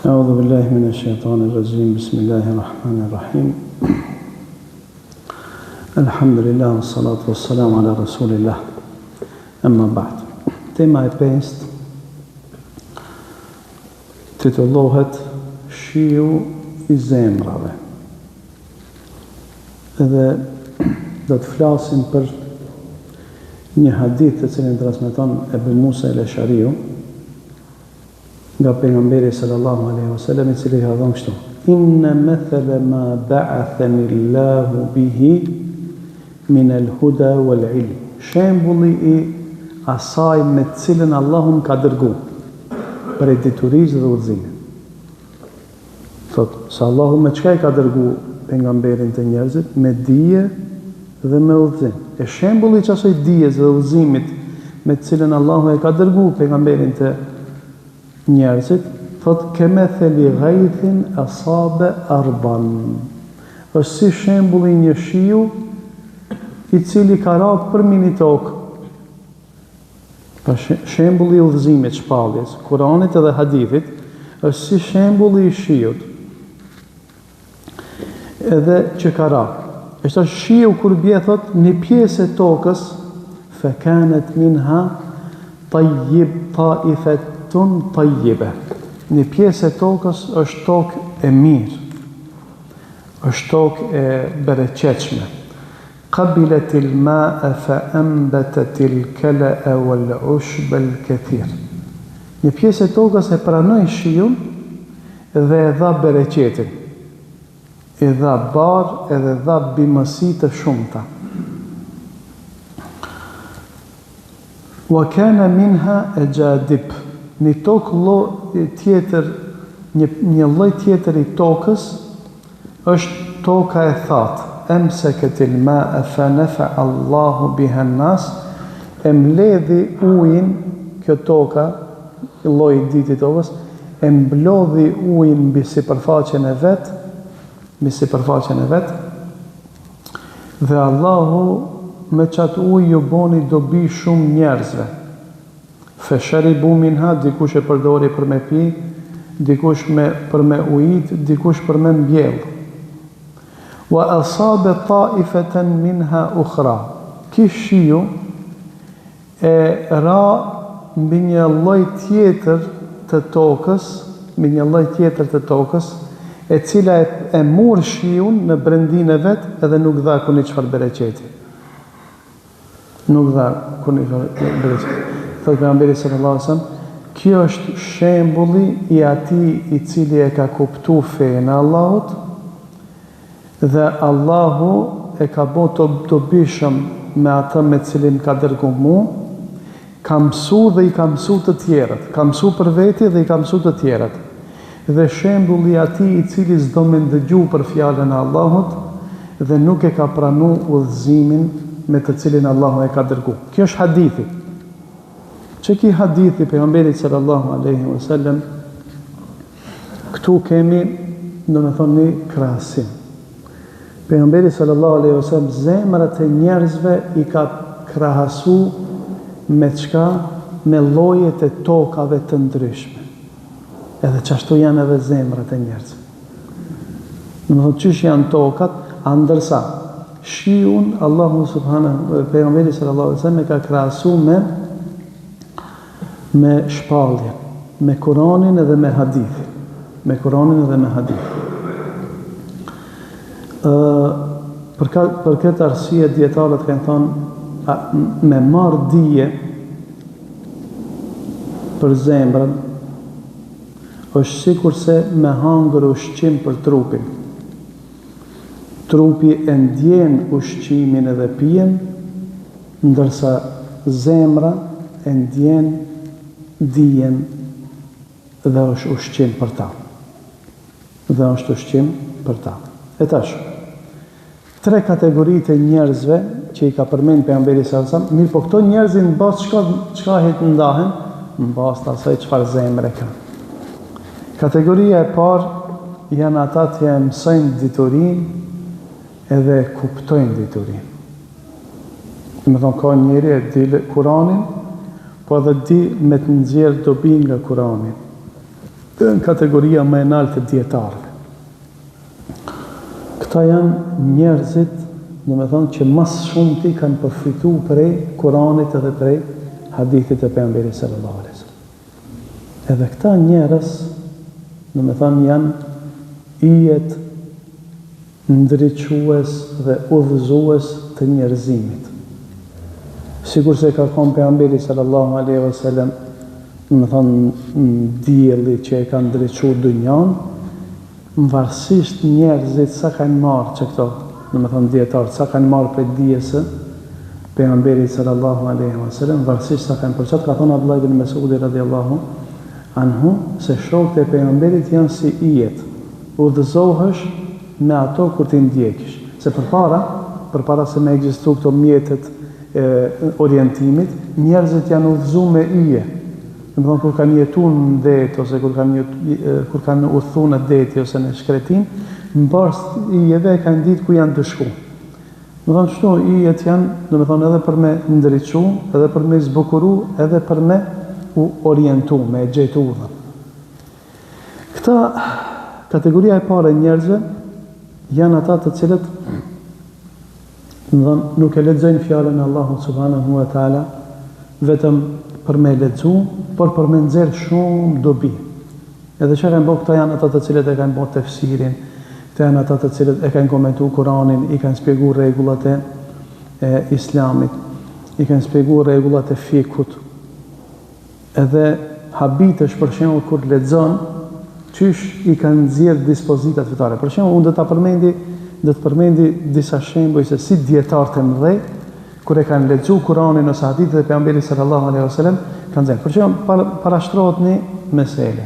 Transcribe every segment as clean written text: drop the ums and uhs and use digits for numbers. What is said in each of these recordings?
أعوذ بالله من الشيطان الرجيم بسم الله الرحمن الرحيم الحمد لله والصلاة والسلام على رسول الله أما بعد tema e pestë titullohet Shiu I zemrave edhe do të flasim për një hadith të cilin transmeton Ebu Musa el-Ashariu nga pejgamberi sallallahu alaihi wasallam I cili ka thënë kështu: Inna mathala ma ba'athani Allahu bihi min al-huda wal-ilm. Shembulli I asaj me të cilën Allahu më ka dërguar për diturisë dhe udhëzimin. Thot se Allahu me çka I ka dërguar pejgamberin te njerëzit? Me dije dhe me udhëzim. E shembulli I asaj dijes dhe udhëzimit me të cilën Allahu e ka dërguar pejgamberin te njerëzit, thot keme theli gajthin asabe arban. Është si shembulli një shiu I cili ka rakë për mini tokë. Shembulli I udhëzimit, shpalljes, Kuranit edhe hadithit, është si shembulli I shiut. Edhe që ka rakë. Është shiu kur bje thot një pjesë e tokës, fe kanet minha tajjib taifet tajjibe. Një pjesë e tokës është tokë e mirë, është tokë e bereqetshme. Qabilet il-ma'a fa ambatat il-kala'a wal-ushba al-kathir. Një pjesë e tokës e pranoi shiun dhe e dha bereqetin. E dha barë edhe dha bimësi të shumta. Wa kana minha ajadib. Një tokë tjetër, një lloj tjetër I tokës është toka e thatë. Amsakat al-ma'a fa nafa'a Allahu biha an-nas. E mbledhi ujin, kjo toka, lloji I dytë I tokës, e mblodhi ujin mbi sipërfaqen e vet, dhe Allahu me qatë ujë ju boni dobi shumë njerëzve. Fesharibu minha, dikush e përdori për me pi, dikush për me ujit, dikush për me mbjell. Wa asabe taifeten minha ukhra. Kish shiu e ra mbi një lloj tjetër të tokës, e cila e mur shiun në brendin e vet edhe nuk dha kuni çfarë bereqeti. Thot pejgamberi sallallahu alaihi wasallam, kjo është shembulli I atij I cili e ka kuptuar fenë e Allahut dhe Allahu e ka bërë të dobishëm me atë me cilin ka dërguar mua, ka mësu dhe I ka mësu të tjerët, ka mësu për veti dhe I ka mësu të tjerët. Dhe shembulli I atij I cili s'do me ndëgju për fjalën e Allahut dhe nuk e ka pranuar udhëzimin me të cilin Allahu e ka dërguar. Kjo është hadithi. Që ki hadithi pejgamberit sallallahu alaihi wasallam, këtu kemi, do me thonë, një krahasim. Pejgamberi sallallahu alaihi wasallam zemrat e njerëzve I ka krahasu me çka? Me llojet e tokave të ndryshme. Edhe çashtu janë edhe zemrat e njerëzve. Do me thonë, çish janë tokat, ndërsa shiun Allahu subhanahu, pejgamberi sallallahu alaihi wasallam e ka krahasu me shpalljen, me Kuranin edhe me hadithin. Për këtë arsye dietarët kanë thonë me marr dije për zemrën është sikurse me hangër ushqim për trupin. Trupi e ndjen ushqimin edhe pijen, ndërsa zemra e ndjen dijen dhe është ushqim për ta. E tash, 3 kategoritë e njerëzve që I ka përmend pejgamberi sallallahu alaihi wasallam, mirë po këto njerëzin në bazë çka ndahen? Në bazë të asaj çfarë zemre kanë. Kategoria e parë janë ata që mësojnë diturinë edhe kuptojnë diturinë. Me thonë, ka njëri e di Kuranin, po edhe di me të nxjerrë dobi nga Kurani. në kategoria më e lartë të dietarëve. Këta janë njerëzit, domethënë që më shumti kanë përfituar prej Kuranit edhe prej hadithit të pejgamberit sallallahu alaihi wasallam. Edhe këta njerëz, domethënë janë ijet ndriçues dhe udhëzues të njerëzimit. Sigur se ka thonë pejgamberi sallallahu alaihi wasallam, domethënë dielli që e ka ndriçuar dunjan, varësisht njerëzit sa kanë marrë që këto, domethënë dietarët sa kanë marrë prej dijes së pejgamberit sallallahu alaihi wasallam, varësisht sa kanë përçat, ka thonë Abdullah ibn Mas'ud radhiyallahu anhu se shokët e pejgamberit janë si ijet, udhëzohesh me ato kur ti ndjekish. Se përpara se me ekzistu këto mjetet e orientimit, njerëzit janë udhëzuar me ije. Domethënë kur kanë jetuar në det ose kur kanë udhëtuar në det ose në shkretin, mbas ijeve kanë ditë ku janë të shku. Domethënë çto ijet janë, domethënë edhe për me ndriçu, edhe për me zbukuru, edhe për me u orientu, me gjetu urdhën. Këta kategoria e parë e njerëzve janë ata të cilët nuk e lexojnë fjalën e Allahut subhanahu wa taala vetëm për me lexu, por për me nxjerr shumë dobi. Edhe çka kanë bërë këta janë ata të cilët e kanë bërë tefsirin, këta janë ata të cilët e kanë komentuar Kur'anin, i kanë shpjeguar rregullat e Islamit, i kanë shpjeguar rregullat e fikut. Edhe habitesh për shembull kur lexon qysh i kanë nxjerr dispozitat fetare. Për shembull, unë do të përmendi disa shembuj se si dietarët e mëdhej kur e kanë lexuar Kur'anin ose hadithet e pejgamberit sallallahu alaihi wasallam kanë thënë. Për shembull, parashtrohet një mesele.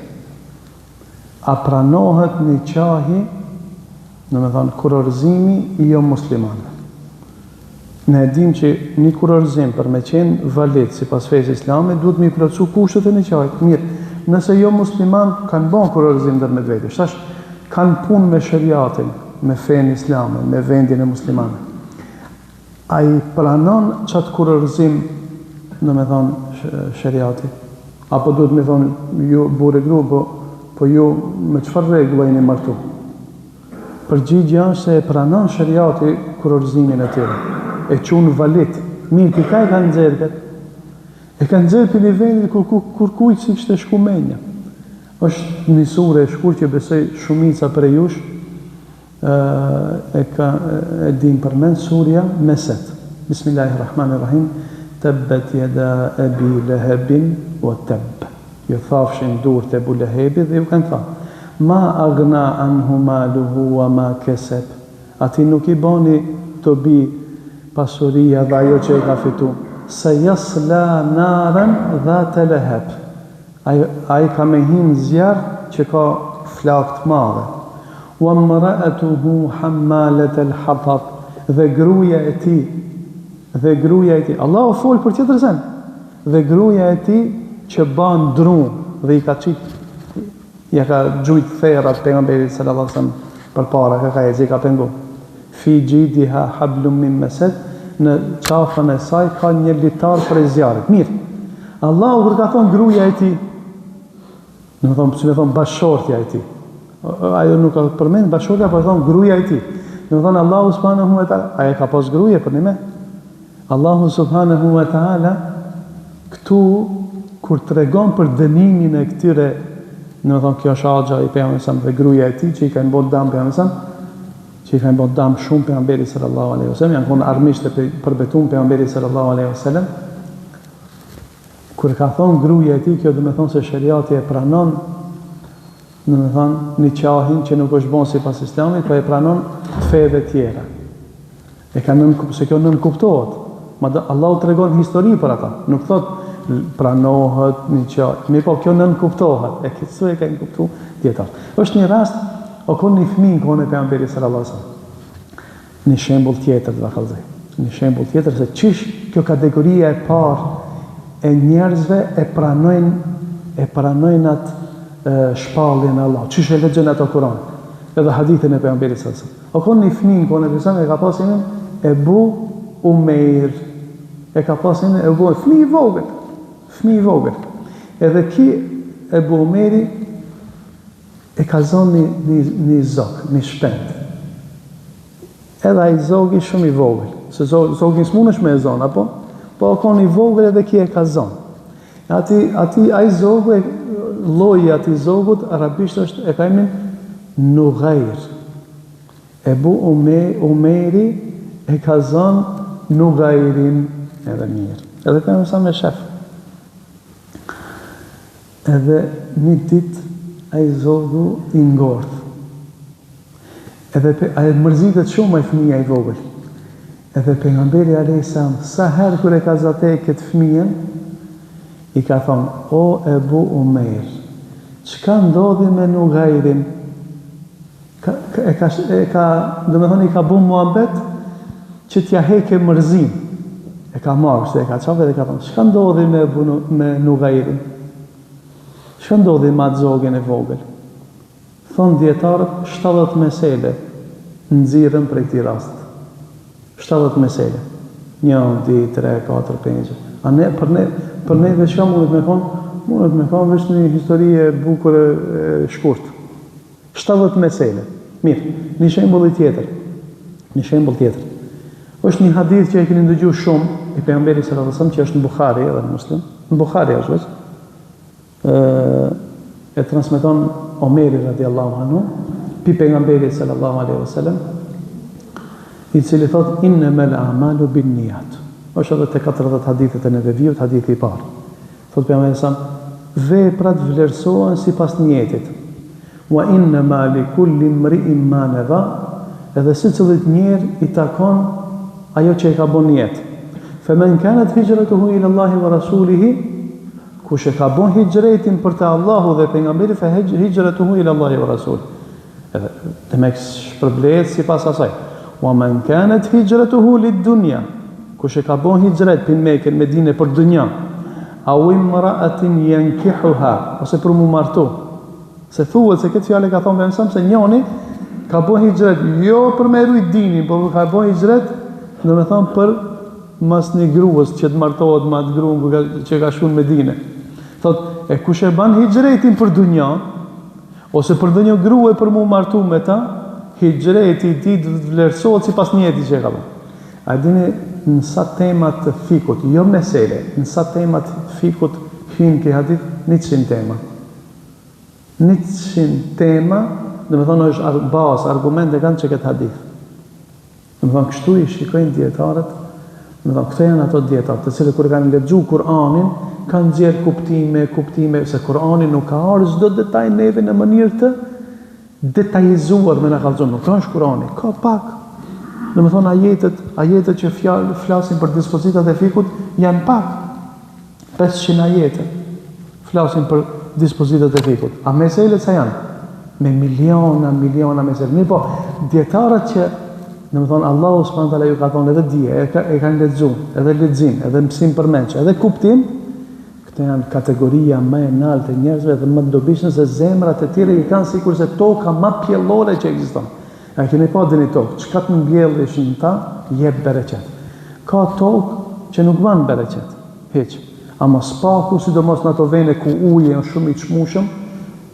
A pranohet niqahi, domethënë kurorëzimi i jo muslimanëve? Ne e dim që një kurorëzim për me qenë valid sipas fesë islame duhet me plotësu kushtet e niqahit. Mirë, nëse jo musliman kanë bën kurorëzim ndërmjet tash kanë punë me shariatin, me fenë islame, me vendin e muslimanëve. Ai pranon çat kurorëzim, domethënë shariati, apo duhet me thonë ju burrë grup, po ju me çfarë rregulla jeni martu? Përgjigjja është se e pranon shariati kurorëzimin e tyre. E qunë valid. Mirë, për ka e kanë nxerë? E kanë nxerë për nivellit kur kujtë si kështë e shku menja. Është një sure e shkur që besoj shumica për e jush, e din përmen surja Meset. Bismillahirrahmanirrahim. Tabbet yada abi lahabin wa tabb. Ju thafshin dur të Ebu Lehebit dhe ju kanë tha. Ma agna anhu maluhu wa ma keseb. Ati nuk i bani të bi pasuria dhe ajo që e ka fitu. Se jasla naren dha të leheb. Ai ka me hin zjarë që ka flakt madhe. Wa mraatuhu hammalet el hatab. Dhe gruja e ti. Allah o folë për qëtër sen. Dhe gruja e ti që ban dru dhe i ka qitë. Ja ka gjujt therat pejgamberit sallallahu alaihi wasallam për para ka pengu. Fi gjidiha hablum min mesed, në qafën e saj ka një litar për e zjarët. Mirë, Allahu kur ka thonë gruja e ti, në thonë bashortja e ti, ajo nuk ka përmend bashortja, për thonë gruja e ti. Në thonë Allahu subhanahu wa ta'ala, ajo ka pas gruje për një me. Allahu subhanahu wa ta'ala, këtu, kur të regon për dënimin e këtyre, në thonë kjo është agja i pejgamberit dhe gruja e ti, që i kanë bërë dam pejgamberit, që i kanë bërë dam shumë pejgamberit sallallahu alaihi wasallam, janë konë armisht e përbetuar pejgamberit sallallahu alaihi wasallam. Kur ka thonë gruja e tij, kjo do të thonë se shariati e pranon, do të thonë niqahin që nuk është bën sipas Islamit, po e pranon feve tjera. E kanë se kjo nën kuptohet. Madje Allahu tregon histori për ata. Nuk thot pranohet niqah. Me po kjo nën kuptohet. E këtu e kanë kuptuar dietar. Është një rast o konë një fëmin kone pejgamberit sallallahu alaihi wasallam. Një shembull tjetër të kallëzoj. Një shembull tjetër se çish kjo kategoria e parë e njerëzve e pranojnë atë shpalljen e Allah. Çish e lexojnë ato Kur'an. Edhe hadithin e pejgamberit sallallahu alaihi wasallam. O konë një fëmin kone pejgamberit e ka pasin Ebu Umeir. E ka pasin Ebu fëmijë i vogël. Edhe ki Ebu Umeiri e ka zonë një zog, një shpend. Edhe ai zogi shumë i vogël, se zogin s'munësh me e zonë, apo? Po ka një vogël edhe kia e ka zonë. Ai zogu, lloji ati zogut, arabisht është e ka emrin Nughair. Ebu Umeri e ka zonë Nughairin edhe mirë. Edhe ka mësa me shef. Edhe një ditë ai zogu i ngordh. Edhe ai mërzitet shumë ai fëmija i vogël. Edhe pejgamberi alayhis salam sa herë kur e ka zate këtë fëmijën, i ka thonë: "O Ebu Umer, çka ndodhi me Nughairin?" Do me thonë, i ka bu muhabet që t'ja heke mërzin. E ka marrë, se e ka qafe dhe ka thonë: "Çka ndodhi me Nughairin? Çka ndodhi me atë zogën e vogël?" Thonë djetarët, 70 mesele nxirren për këtij rast. 70 mesele. 1, 2, 3, 4, 5. A ne, për ne dhe çka mundet me konë veç një histori e bukur e shkurt. 70 mesele. Mirë, një shembull tjetër. Është një hadith që e keni ndëgjuar shumë i pejgamberit sallallahu alajhi wasallam, që është në Buhari edhe në Muslim. Në Buhari është vetë. E transmeton Omeri radiallahu anhu, pi pejgamberit sallallahu alaihi wasallam, i cili thot: "Innamal a'malu binniyat." Është edhe te 40 hadithet e Neveviut, hadithi i parë. Thot pejgamberi sa veprat vlerësohen sipas niyetit. Wa innama likulli imri'in ma nawa, edhe secillit njeri i takon ajo që e ka bën niyet. Faman kanat hijratuhu ila Allahi wa rasulihi, kush e ka bën hijretin për te Allahu dhe pejgamberi, fa hijratuhu ila Allahi wa rasulihi. Edhe demek shpërblehet sipas asaj. Wa man kanat hijratuhu lid-dunya, kush e ka bën hijret pin Mekë në Medinë për dunja, au imra'atin yankihuha, ose për mu martu. Se thuhet se këtë fjalë ka thonë me mësëm se njoni ka bën hijret jo për me rujt dinin, por ka bën hijret, do me thonë, për mas një gruës që të martohet me atë gruën që ka shku në Medinë. Thot, e kush e ban hijretin për dunja, ose për dunja gruë për mu martu me ta, hijreti ti të vlerësohet sipas njëti që e ka bën. A dini në sa temat të fikut, jo mesele, në sa temat fikut hynë ki hadith 100 tema. 100 tema, dhe me thonë është bazë, argumente kanë që këtë hadith. Dhe me thonë, kështu i shikojnë djetarët, dhe me thonë, këto janë ato djetarët, të cilë kur kanë lexuar Kur'anin, kanë gjerë kuptime, se Kur'ani nuk ka arë çdo detaj neve në mënyrë të detajizuar me në kalëzun. Nuk është Kur'ani, ka pak. Dhe me thonë, ajetet që flasin për dispozitat e fikut, janë pak. 500 ajete flasin për dispozitat e fikut. A meselet sa janë? Me miliona meselet. Mirë po, djetarët që, dhe me thonë, Allahu subhanahu wa taala ju ka thonë edhe dije, e kanë lexuar, edhe lexim, edhe mësim përmendje, edhe kuptim, këto janë kategoria më e lartë e njerëzve dhe më të dobishme, se zemrat e tyre i kanë sikur se toka më pjellore që ekziston. A keni pa dini tokë, çka të mbjellëshin ta, jep bereqet. Ka tokë që nuk ban bereqet, hiç. Ama spaku, sidomos në ato vene ku uji është shumë i çmueshëm,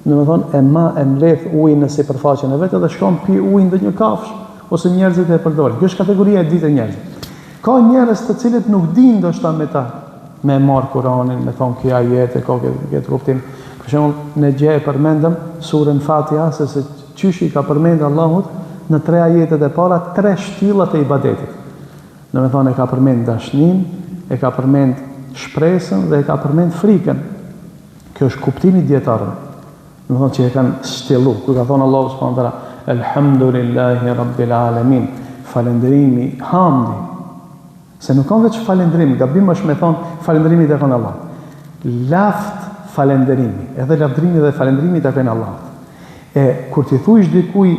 do të thonë e mledh ujin në sipërfaqen e vet dhe shkon pi ujin në një kafsh, ose njerëzit e përdorin. Kjo është kategoria e ditë e njerëzit. Ka njerëz të cilët nuk dinë ndoshta me ta, me marr Kur'anin, me thonë kjo ajete, ka këtë kuptim. Për shembull, në gjë e përmendëm surën Fatiha, se çysh i ka përmendur Allahut në 3 ajetet e para 3 shtyllat e ibadetit. Do të thonë, e ka përmend dashnin, e ka përmend shpresën dhe e ka përmend frikën. Kjo është kuptimi i dietarëve. Do të thonë që e kanë shtyllu, kur ka thonë Allahu subhanahu wa taala, Elhamdulillahi Rabbil Alamin, falënderimi, hamdi. Se nuk kanë veç falënderim, gabim është me thonë falënderimi të konë Allah. Laft falënderimi, edhe lavdrimi dhe falënderimi të konë Allah. E kur ti thuj dikuj,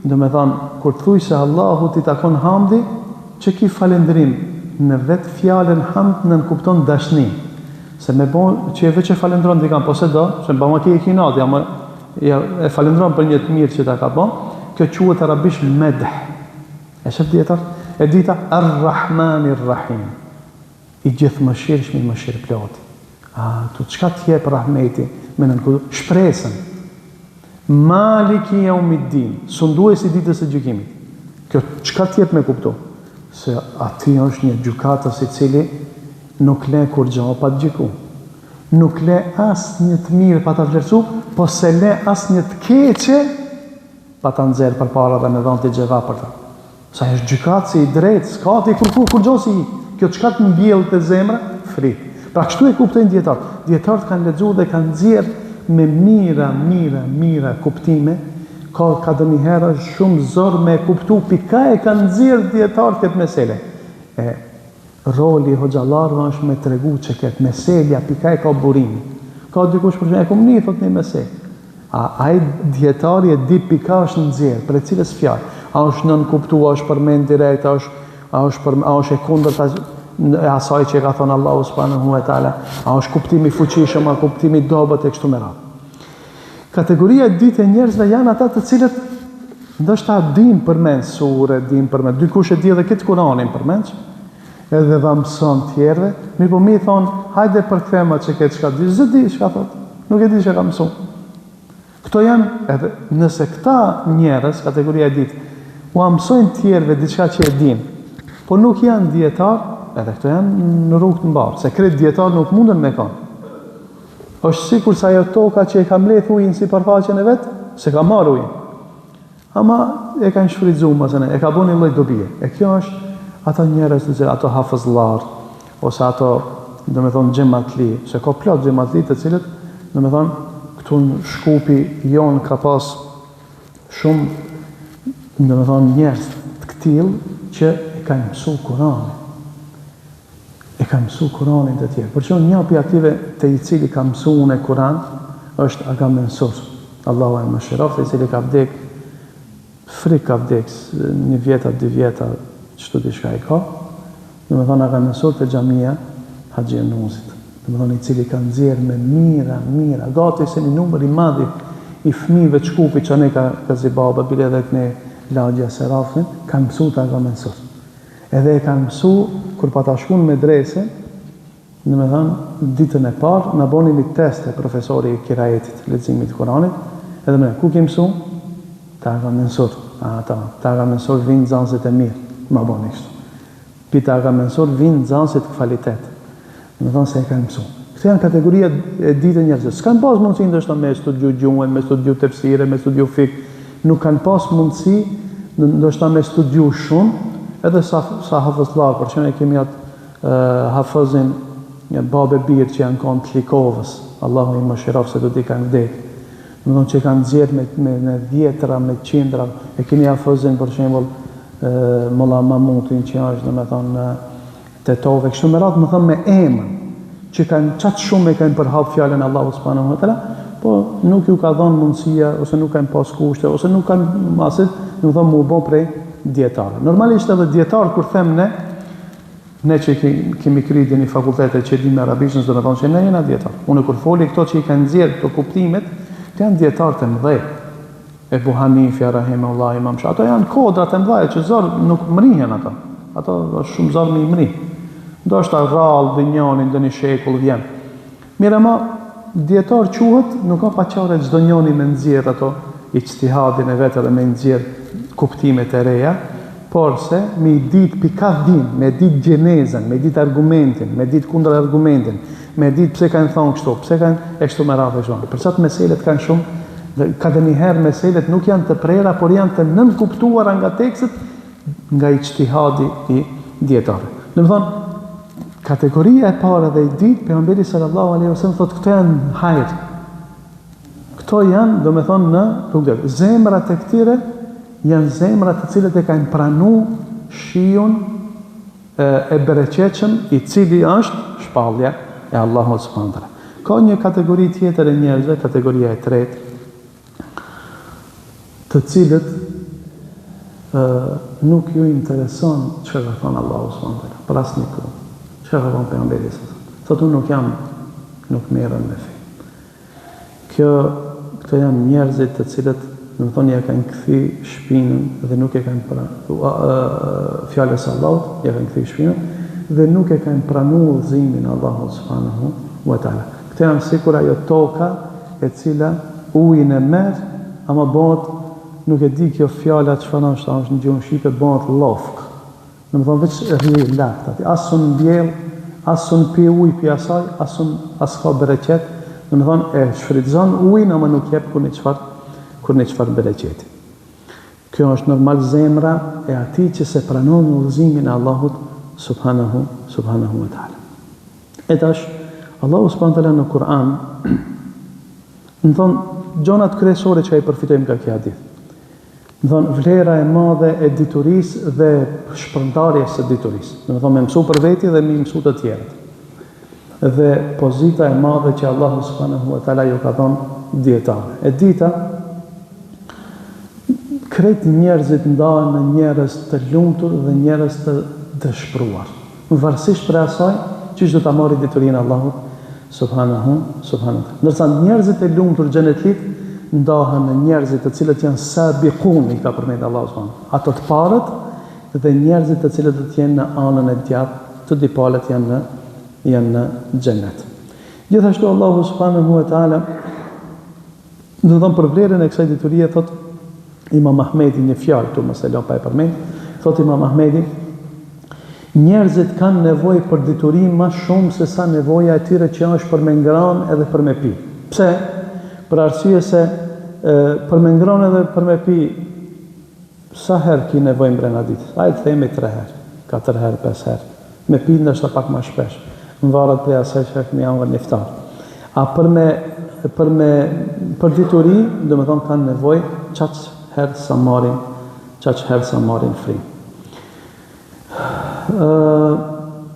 do me thonë, kur të thuj se Allahu ti takon hamdi, që ki falënderim në vetë fjallën hamd në nënkupton dashni. Se me bon, që e veç e falëndron dikam, po se do, se ba ma ki e kinati, ama e falëndron për një të mirë që ta ka bon, kjo quhet arabisht medh. E shëf djetar? E dita Ar-Rahmanir-Rahim. I gjithë mëshirshmi, mëshirë ploti. Tu qka t'jep rahmeti? Me nënkudu shpresën. Maliki yawmiddin, sunduesi i ditës së gjykimit. Kjo çka tjetër me kupto? Se ati është një gjykatës i cili nuk le kur gjë pa të gjyku. Nuk le as një të mirë pa ta vlerësu, po se le as një të keqe pa ta nxjerr përpara dhe me dhënë të gjëra për ta. Sa është gjykatësi i drejtë, s'ka ti kur gjosi. Kjo çka të mbjell te zemra, frikë. Pra kështu e kuptojnë dietarët. Dietarët kanë lexuar dhe kanë nxjerr me mira kuptime. Ka dëniherë shumë zor me kuptu pika e kanë nxjerr dietarët këtë mesele. Roli i hoxhallarëve është me tregu që këtë meselja pika e ka burimi. Ka dikush për shembull e komuni thot një meselë. Ai dietari e di pika është nxjerr, për cilës fjalë. A është nën kuptuar, është përmend direkt, a është e kundërta e asaj që ka thënë Allahu subhanahu wa taala, a është kuptimi i fuqishëm, a kuptimi i dobët e kështu me radhë. Kategoria e dytë e njerëzve janë ata të cilët ndoshta din përmend sure, din përmend dikush e di edhe këtë Kur'anin përmend, edhe dha mëson tjerëve, mirë po mi thonë, hajde përkthema që këtë çka di, s'e di çka thot, nuk e di çka ka mësuar. Këto janë, edhe nëse këta njerëz, kategoria e dytë, u mësojnë tjerëve diçka që e din, po nuk janë dietar, edhe këto janë në rrugë të mbarë, se kretë dietar nuk mundën me kanë. Është sikur sa ajo toka që e ka mbledh ujin sipërfaqen e vet, se ka marrë ujin. Ama e kanë shfrytzuar mësën, e ka bënë një lloj dobie. E kjo është ata njerëz që ato hafëzllar ose ato, domethënë xhamatli, se ka plot xhamatli të cilët, domethënë këtu në Shkupi jon ka pas shumë, domethënë njerëz të këtill që e kanë mësuar Kur'anin. E ka mësu Kur'anin të tjerë. Për që një për ative të i cili ka mësu unë e Kur'an, është Aga Mansur. Allahu e më shiraf, të i cili ka vdek, frik ka vdek, 1 vjeta, 2 vjeta, qështu t'i shka i ka. Dhe me thonë Aga Mansur të gjamia, Haxhi Nuzit. Dhe me thonë i cili ka nxjerrë me mira, gati se një numër i madhi i fëmijëve të Shkupit që ne ka zibaba, bile edhe këne lagja Serafin, ka mësu të Aga Mansur. Edhe e kanë mësu, kur pa ta shkun me drese, në me thënë, ditën e parë, në boni një test e profesori i kirajetit, leximit Kuranit, edhe me, ku ke mësu? Ta Aga Mansur. Ta Aga Mansur vinë nxënësit e mirë, ma boni kështu. Pi ta Aga Mansur vinë nxënësit kvalitet. Në me thënë se e kanë mësu. Këto janë kategoria e ditë njerëzve. S'kanë pas mundësi ndoshta me studiu gjuhën, me studiu tefsire, me studiu fik. Nuk kanë pas mundësi ndoshta me studiu shumë, edhe sa hafëzlar, për që ne kemi atë hafëzin një babë birë që janë konë të Likovës, Allahu i më shiraf se do t'i kanë vdek. Në thonë që kanë zjetë me dhjetra, me qindra, e kemi hafëzin për shembull Molla Mamutin që është, në me thonë, tetove, kështu me ratë më thonë me emën, që kanë qatë shumë e kanë përhap fjallën Allahu subhanahu wa taala, po nuk ju ka dhonë mundësia, ose nuk kanë pas kushte, ose nuk kanë masit, në thonë mu bo prej dietarë. Normalisht edhe dietarë kur them ne që kemi kriti një fakultete që dim arabishën, do të thonë që ne jena dietarë. Unë kur foli këto që i kanë nxjerrë këto kuptimet, këto janë dietarë të mëdhej. Ebu Hanifi rahimahullah, Imam Shafi, ato janë kodrat e mëdha që zor nuk mrihen ato. Ato është shumë zor me i mri. Ndoshta rrallë dhinjani në një shekull vjen. Mirë ama dietar quhet, nuk ka paqare çdo njeri me nxjerr ato ijtihadin e vet edhe me nxjerr kuptimet e reja, por se me dit pika din, me dit gjenezën, me dit argumentin, me dit kundër argumentin, me dit pse kanë thonë kështu, pse kanë e kështu me radhë shumë. Për çat meselet kanë shumë, ka dhe njëherë meselet nuk janë të prera, por janë të nënkuptuara nga tekstet, nga ijtihadi i dietarëve. Do të thonë, kategoria e parë dhe i dytë, pejgamberi sallallahu alaihi wasallam thotë këto janë hajër. Këto janë, do me thonë, në rrugë. Zemrat e këtyre janë zemrat të cilët e kanë pranu shiun e bereqeqëm i cili është shpallja e Allahut subhanahu wa taala. Ka një kategori tjetër e njerëzve, kategoria e tretë, të cilët nuk ju intereson që ka thonë Allahu subhanahu wa taala, për asnjë kohë. Që ka thonë pejgamberi sallallahu alaihi wasallam. Thotë unë nuk merrem me fe. Këto janë njerëzit të cilët në më thonë ja kanë këthi shpinën dhe nuk e kanë fjallës Allahut, ja kanë këthi shpinën dhe nuk e kanë pranu udhëzimin Allahut subhanahu wa taala. Këto janë sikur ajo toka e cila ujin e merr, ama bëhet, nuk e di kjo fjala çfarë është në gjuhën shqipe, bëhet lofk. Domethënë veç rri lart aty. Asun mbjell, asun pi ujë pi asaj, as ka bereqet. Domethënë e shfrytëzon ujin, ama nuk jep kur në çfarë bereqeti. Kjo është normal zemra e atij që se pranon udhëzimin e Allahut subhanahu wa taala. E tash Allahu subhanahu wa taala në Kur'an më thon gjonat kryesore që ai përfitojmë nga kjo hadith. Më thonë, vlera e madhe e diturisë dhe shpërndarjes së diturisë. Më thonë, me mësu për veti dhe me mësu të tjerët. Dhe pozita e madhe që Allahu subhanahu wa taala ju ka dhënë dietarëve. E dita, krejt njerëzit ndahen në njerëz të lumtur dhe njerëz të dëshpëruar. Varësisht për asaj, çish do ta marrë diturinë Allahut subhanahu wa taala. Ndërsa njerëzit e lumtur xhenetlit ndahen në njerëzit të cilët janë sabiqun, i ka përmendur Allahu subhanahu. Ato të parët dhe njerëzit të cilët do të jenë në anën e djathtë, të dipalët janë në xhenet. Gjithashtu Allahu subhanahu wa taala do të thonë për vlerën e kësaj diturie, thot Imam Ahmedi një fjalë këtu, mos e lëm pa e përmend, thot Imam Ahmedi, njerëzit kanë nevojë për dituri më shumë se sa nevoja e tyre që është për me ngrënë edhe për me pi. Pse? Për arsye se për me ngrënë edhe për me pi, sa herë ki nevojë brenda ditës? Hajde themi 3 herë, 4 herë, 5 herë. Me pi ndoshta pak më shpesh. Në varet prej asaj që kemi hangër në iftar. A për dituri, domethënë kanë nevojë çaq herë sa marrin frim.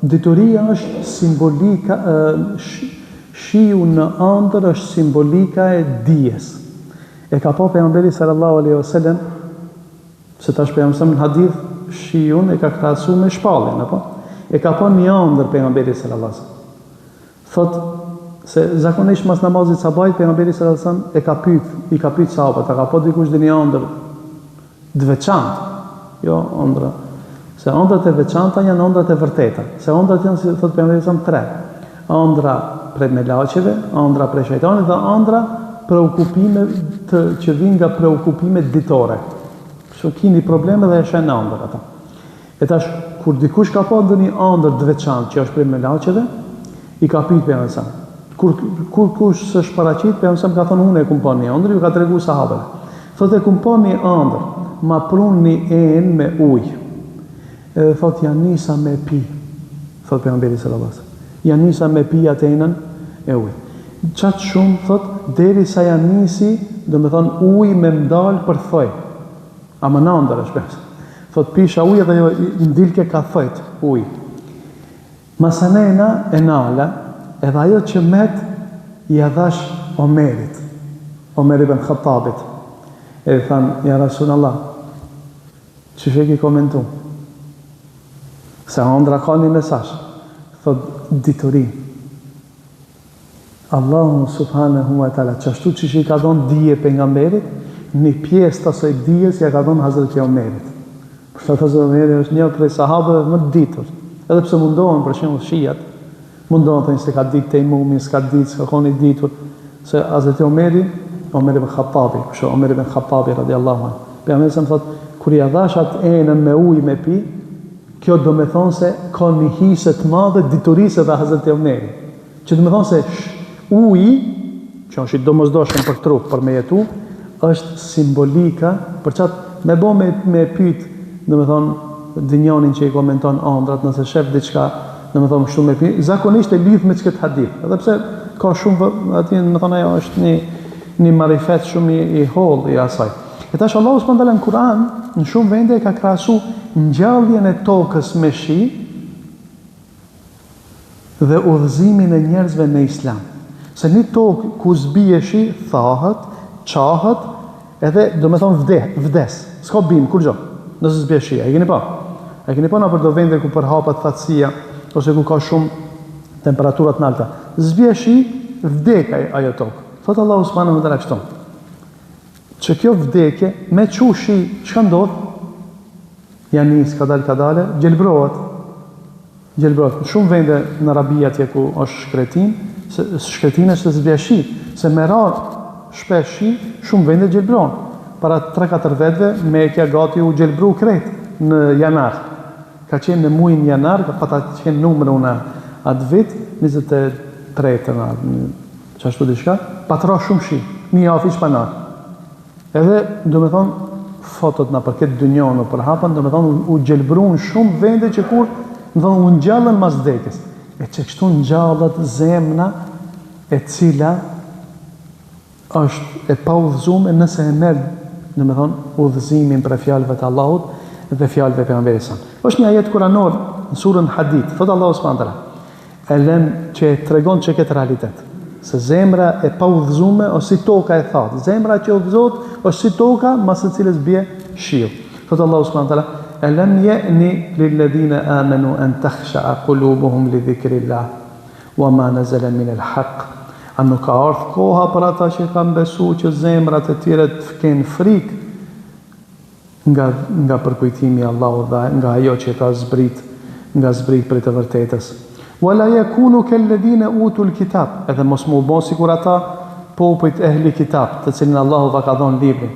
Dituria është simbolika, shiu në ëndër është simbolika e dijes. E ka pa pejgamberi sallallahu alaihi wasallam, se tash pejgamberi në hadith shiun e ka krahasu me shpalljen, apo? E ka pa një ëndër pejgamberi sallallahu alaihi wasallam. Thot se zakonisht mas namazit sabahit pejgamberi sallallahu alaihi wasallam i ka pyet sahabët, a ka pa dikush dhe një ëndër të veçantë? Jo ëndra. Se ëndrat e veçanta janë ëndrat e vërteta. Se ëndrat janë, si thot pejgamberi sallallahu alaihi wasallam, 3. Ëndra prej melaqeve, ëndra prej shejtanit dhe ëndra preokupime që vijnë nga preokupimet ditore. Kështu keni probleme dhe e shën ëndër ata. E tash kur dikush ka pa ndonjë ëndër të veçantë që është prej melaqeve, i ka pyet pejgamberin sallallahu alaihi wasallam. Kur kush s'është paraqit, pejgamberi sallallahu alaihi wasallam ka thonë unë e kum pa një ëndër, ju ka treguar sahabëve. Thotë kum pa një ëndër, ma pruni enë me ujë. Edhe thotë ja nisa me pi. Thotë pejgamberi sallallahu alaihi wasallam. Ja nisa me pi atë enën e ujë. Qatë shumë, thotë, deri sa ja nisi, do me thonë, ujë me mdalë për thoj. A më në ndër është besë. Thotë, pisha ujë dhe ndilke ka thojt ujë. Masanena e nala, edhe ajo që met i adhash Omerit. Omer ibn Khattabit. Edhe thanë, ja Rasulullah, që sheki komentu? Se andra ka një mesazh. Thotë, diturin. Allahu subhanahu wa taala çashtu që i ka dhënë dije pejgamberit, një pjesë të asaj dijes ja ka dhënë Hazreti Omerit. Për shkak se Omeri është një prej sahabëve më të ditur. Edhe pse mundohen për shembull shiat, mundohen thënë se ka ditë Tejmumi, s'ka ditë, s'ka qenë i ditur, se Hazreti Omeri, Omer ibn Khattabi, kështu Omer ibn Khattabi radhiyallahu anhu. Pejgamberi më thotë, kur ja dhash atë enën me ujë me pi, kjo do me thonë se ka një hise të madhe diturisë dhe Hazreti Omeri. Që do me thonë se uji, që është i domosdoshëm për trup, për me jetu, është simbolika, për qatë me bo me pyt, do me thonë, dinjanin që i komenton andrat, nëse shef diçka, do me thonë, shumë me pyt, zakonisht e lidh me qëtë hadith, edhe pse ka shumë, ati, do me thonë, ajo është një marifet shumë i holl i asaj. E tash Allahu subhanahu wa taala në Kur'an, në shumë vende ka krahasu ngjalljen e tokës me shi dhe udhëzimin e njerëzve në Islam. Se një tokë ku zbije shi, thahet, qahet, edhe do me thonë vdes. S'ka bim, kur gjo, nëse zbije shi. E keni pa? E keni pa në për do vende ku përhapat thatësia, ose ku ka shumë temperaturat nalta. Zbije shi, vdek ajo tokë. Thotë Allahu subhanahu wa taala kështu. Që kjo vdekje, me qu shi, çka ndodh? Janis, kadale, gjelbrohet. Në shumë vende në Arabia atje ku është shkretin, shkretin është të zbje shi, se me ra shpesh shi, shumë vende gjelbron. Para 3-4 vetëve, Mekja gati u gjelbru krejt në janar. Ka qenë në muin janar, ka pata qenë numëru në atë vit, 23 në që ashtu dishka, patra shumë shi, një afi që panar. Edhe, do me thonë, fotot në për këtë dynjonë në përhapën, do me thonë, u gjelbru në shumë vende që kur, do me thonë, u njallën mas dekës. E që kështu njallët zemna, e cila është e pa udhëzume nëse e merë, do me thonë, udhëzimin për fjalëve të Allahut dhe fjalëve për pejgamberit sa. Është një ajet kuranor në surën Hadid, thotë Allahu subhanahu wa taala, elem që tregon që këtë realitet, se zemra e pa udhëzume ose si toka e thatë, zemra që udhëzohet ose si toka mas së cilës bie shiu. Thotë Allahu subhanahu wa taala, elem ya'ni lilladhina amanu an takhsha'a qulubuhum li dhikrillah wa ma nazala min al-haq. A nuk ka ardhur koha për ata që kanë besu që zemrat e tyre të kenë frikë nga përkujtimi i Allahut dhe nga ajo që ka zbrit për të vërtetës. Wala yakunu kalladhina utul kitab, edhe mos më bë sikur ata popujt ehli kitab, të cilin Allahu va ka dhënë librin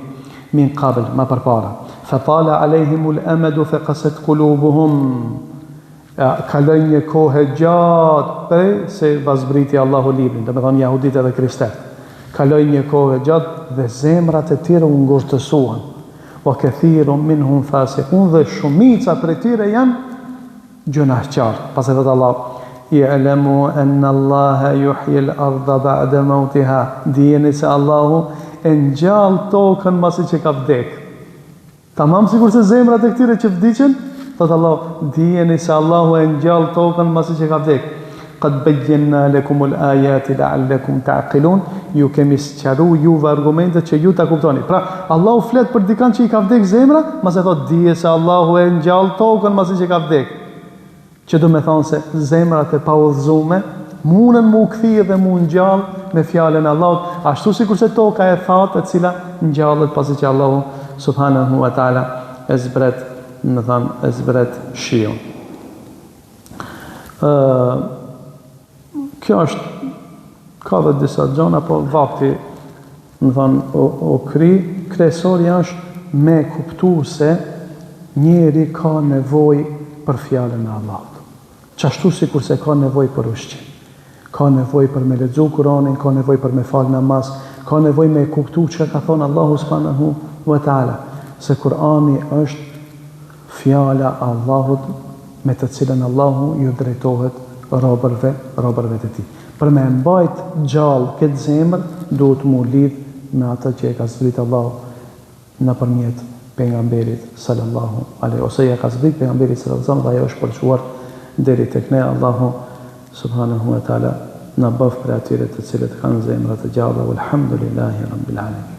min qabl, më përpara. Fa tala alehimul amadu fa qasat qulubuhum. Kaloj një kohë gjatë prej se vazbriti Allahu librin, dhe me thonë jahudit edhe kristet. Kaloj një kohë gjatë dhe zemrat e tyre u ngurtësuan. Wa kathirun minhum fasiqun, dhe shumica prej tyre janë gjunahçar. Pastaj thot Allah, ya'lamu anna Allaha yuhyi al-ardha ba'da mawtiha. Dijeni se Allahu e ngjall tokën mbasi që ka vdek. Tamam sikur se zemrat e këtyre që vdiqën, thot Allah, dijeni se Allahu e ngjall tokën mbasi që ka vdek. Qad bayyana lakum al-ayati la'allakum ta'qilun. Ju kemi sqaruar juve argumentet që ju ta kuptoni. Pra, Allahu flet për dikant që i ka vdek zemra, mbasi thot dije se Allahu e ngjall tokën mbasi që ka vdek. Që do me thonë se zemrat e pa udhëzume munën mu kthie dhe mu ngjall me fjalën e Allahut, ashtu sikur se toka e thatë e cila ngjallet pasi që Allahu subhanahu wa taala e zbret, më thonë, e zbret shiun. Kjo është, ka dhe disa gjona, po vakti, më thonë, o kryesori është me kuptu se njeri ka nevoj për fjalën e Allahut. Qashtu si kurse ka nevoj për ushqim, ka nevoj për me lexu Kur'anin, ka nevoj për me fal namaz, ka nevoj me kuptu që ka thonë Allahu subhanahu wa taala, se Kur'ani është fjala Allahut me të cilën Allahu ju drejtohet robërve të tij. Për me mbajt gjallë këtë zemër, duhet mu lidh me ata që e ka zbrit Allahu nëpërmjet pejgamberit sallallahu alaihi, ose ja ka zbrit pejgamberit sallallahu alaihi dhe ajo është përçuar deri tek ne. Allahu subhanahu wa taala na bëf për atyre të cilët kanë zemra të gjalla. Walhamdulillahi rabbil alamin.